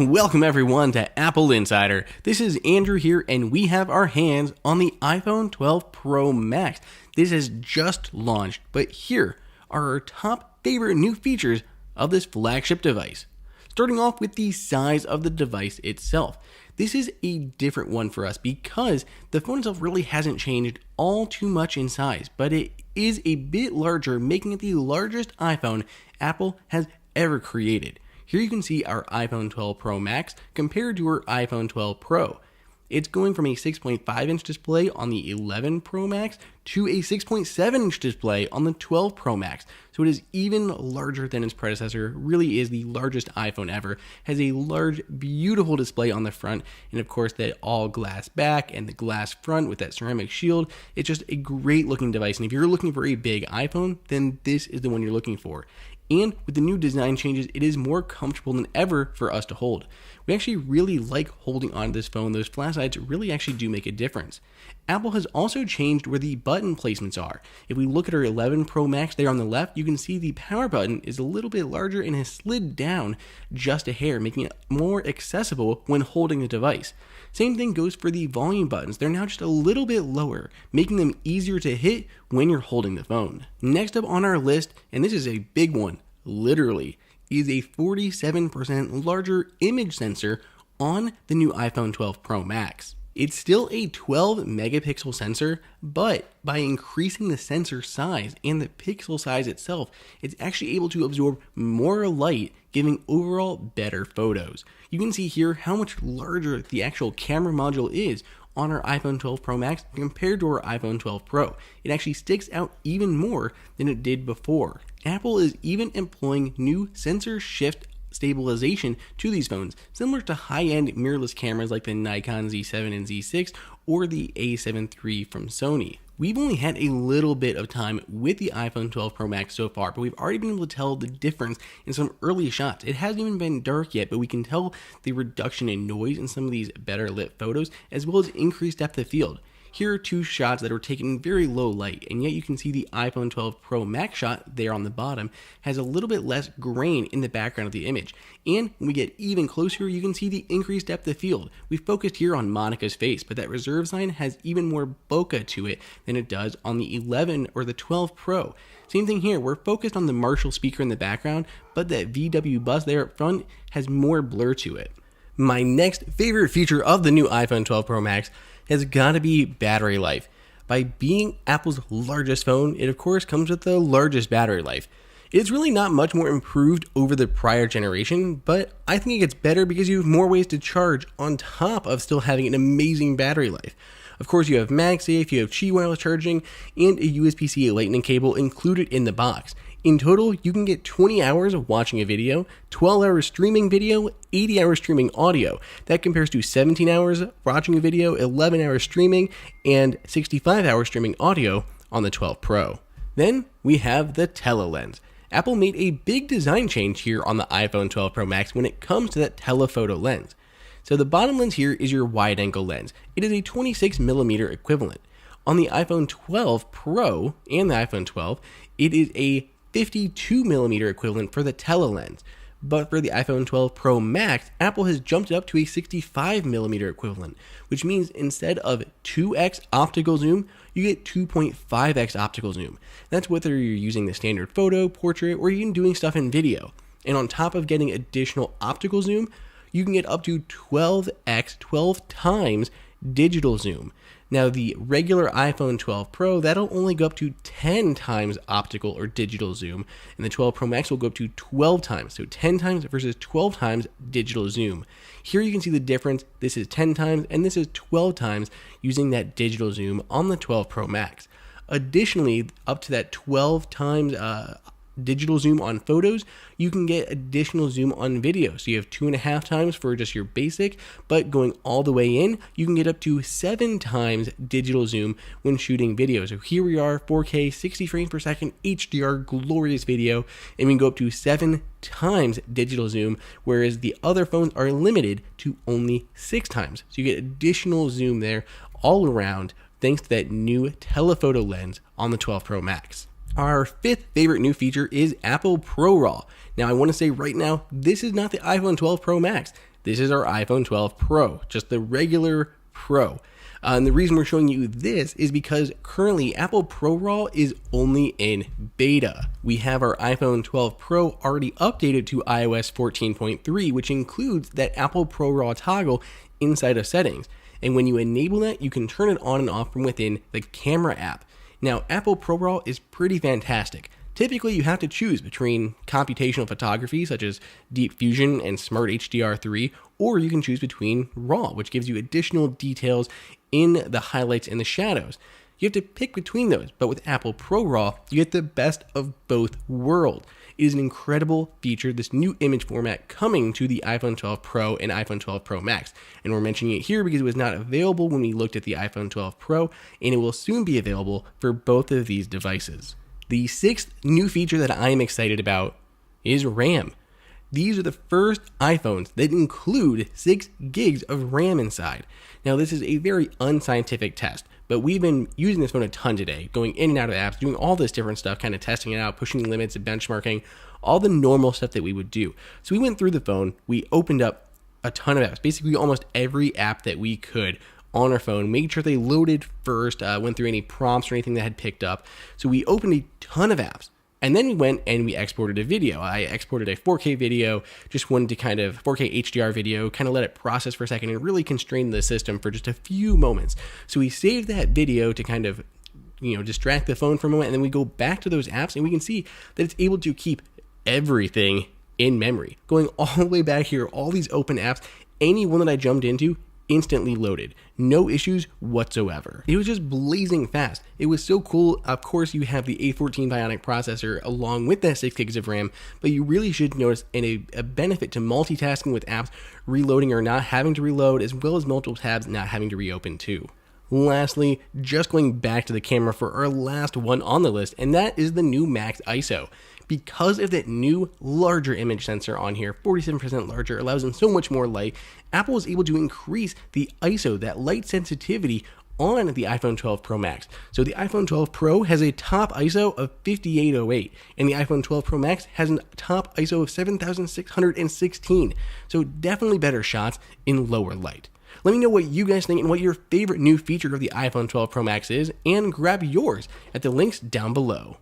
Welcome everyone to Apple Insider. This is Andrew here, and we have our hands on the iPhone 12 Pro Max. This has just launched, but here are our top favorite new features of this flagship device. Starting off with the size of the device itself. This is a different one for us because the phone itself really hasn't changed all too much in size, but it is a bit larger, making it the largest iPhone Apple has ever created. Here you can see our iPhone 12 Pro Max compared to our iPhone 12 Pro. It's going from a 6.5 inch display on the 11 Pro Max to a 6.7 inch display on the 12 Pro Max. So it is even larger than its predecessor, really is the largest iPhone ever, has a large, beautiful display on the front, and of course that all glass back and the glass front with that ceramic shield. It's just a great looking device, and if you're looking for a big iPhone, then this is the one you're looking for. And with the new design changes, it is more comfortable than ever for us to hold. We actually really like holding onto this phone. Those flat sides really actually do make a difference. Apple has also changed where the button placements are. If we look at our 11 Pro Max there on the left, you can see the power button is a little bit larger and has slid down just a hair, making it more accessible when holding the device. Same thing goes for the volume buttons. They're now just a little bit lower, making them easier to hit when you're holding the phone. Next up on our list, and this is a big one, literally, is a 47% larger image sensor on the new iPhone 12 Pro Max. It's still a 12 megapixel sensor, but by increasing the sensor size and the pixel size itself, it's actually able to absorb more light, giving overall better photos. You can see here how much larger the actual camera module is on our iPhone 12 Pro Max compared to our iPhone 12 Pro. It actually sticks out even more than it did before. Apple is even employing new sensor shift stabilization to these phones, similar to high-end mirrorless cameras like the Nikon Z7 and Z6 or the A7 III from Sony. We've only had a little bit of time with the iPhone 12 Pro Max so far, but we've already been able to tell the difference in some early shots. It hasn't even been dark yet, but we can tell the reduction in noise in some of these better lit photos, as well as increased depth of field. Here are two shots that were taken in very low light, and yet you can see the iPhone 12 Pro Max shot there on the bottom has a little bit less grain in the background of the image. And when we get even closer, you can see the increased depth of field. We've focused here on Monica's face, but that reserve sign has even more bokeh to it than it does on the 11 or the 12 Pro. Same thing here, we're focused on the Marshall speaker in the background, but that VW bus there up front has more blur to it. My next favorite feature of the new iPhone 12 Pro Max has got to be battery life. By being Apple's largest phone, it of course comes with the largest battery life. It's really not much more improved over the prior generation, but I think it gets better because you have more ways to charge on top of still having an amazing battery life. Of course, you have MagSafe, you have Qi wireless charging, and a USB-C lightning cable included in the box. In total, you can get 20 hours of watching a video, 12 hours streaming video, 80 hours streaming audio. That compares to 17 hours watching a video, 11 hours streaming, and 65 hours streaming audio on the 12 Pro. Then we have the telelens. Apple made a big design change here on the iPhone 12 Pro Max when it comes to that telephoto lens. So the bottom lens here is your wide-angle lens. It is a 26mm equivalent. On the iPhone 12 Pro and the iPhone 12, it is a 52mm equivalent for the telelens. But for the iPhone 12 Pro Max, Apple has jumped it up to a 65mm equivalent, which means instead of 2x optical zoom, you get 2.5x optical zoom. That's whether you're using the standard photo, portrait, or even doing stuff in video. And on top of getting additional optical zoom, you can get up to 12x, 12 times digital zoom. Now the regular iPhone 12 Pro, that'll only go up to 10 times optical or digital zoom, and the 12 Pro Max will go up to 12 times, so 10 times versus 12 times digital zoom. Here you can see the difference. This is 10 times and this is 12 times using that digital zoom on the 12 Pro Max. Additionally, up to that 12 times digital zoom on photos, you can get additional zoom on video. So you have 2.5 times for just your basic, but going all the way in, you can get up to 7 times digital zoom when shooting video. So here we are, 4K, 60 frames per second, HDR, glorious video, and we can go up to 7 times digital zoom, whereas the other phones are limited to only 6 times. So you get additional zoom there all around thanks to that new telephoto lens on the 12 Pro Max. Our fifth favorite new feature is Apple ProRAW. Now I want to say right now, this is not the iPhone 12 Pro Max. This is our iPhone 12 Pro, just the regular Pro. And the reason we're showing you this is because currently Apple ProRAW is only in beta. We have our iPhone 12 Pro already updated to iOS 14.3, which includes that Apple ProRAW toggle inside of settings. And when you enable that, you can turn it on and off from within the camera app. Now, Apple ProRAW is pretty fantastic. Typically, you have to choose between computational photography, such as Deep Fusion and Smart HDR3, or you can choose between RAW, which gives you additional details in the highlights and the shadows. You have to pick between those, but with Apple ProRAW, you get the best of both worlds. It is an incredible feature, this new image format coming to the iPhone 12 Pro and iPhone 12 Pro Max. And we're mentioning it here because it was not available when we looked at the iPhone 12 Pro, and it will soon be available for both of these devices. The sixth new feature that I am excited about is RAM. These are the first iPhones that include 6 gigs of RAM inside. Now, this is a very unscientific test, but we've been using this phone a ton today, going in and out of apps, doing all this different stuff, kind of testing it out, pushing limits, benchmarking, all the normal stuff that we would do. So we went through the phone, we opened up a ton of apps, basically almost every app that we could on our phone, made sure they loaded first, went through any prompts or anything that had picked up. So we opened a ton of apps. And then we went and we exported a video. I exported a 4K video, just wanted to kind of 4K HDR video, kind of let it process for a second and really constrain the system for just a few moments. So we saved that video to kind of, distract the phone for a moment, and then we go back to those apps and we can see that it's able to keep everything in memory. Going all the way back here, all these open apps, any one that I jumped into, instantly loaded. No issues whatsoever. It was just blazing fast. It was so cool. Of course, you have the A14 Bionic processor along with that 6 gigs of RAM, but you really should notice a benefit to multitasking with apps, reloading or not having to reload, as well as multiple tabs not having to reopen too. Lastly, just going back to the camera for our last one on the list, and that is the new Max ISO. Because of that new larger image sensor on here, 47% larger, allows in so much more light, Apple was able to increase the ISO, that light sensitivity, on the iPhone 12 Pro Max. So the iPhone 12 Pro has a top ISO of 5808, and the iPhone 12 Pro Max has a top ISO of 7616. So definitely better shots in lower light. Let me know what you guys think and what your favorite new feature of the iPhone 12 Pro Max is, and grab yours at the links down below.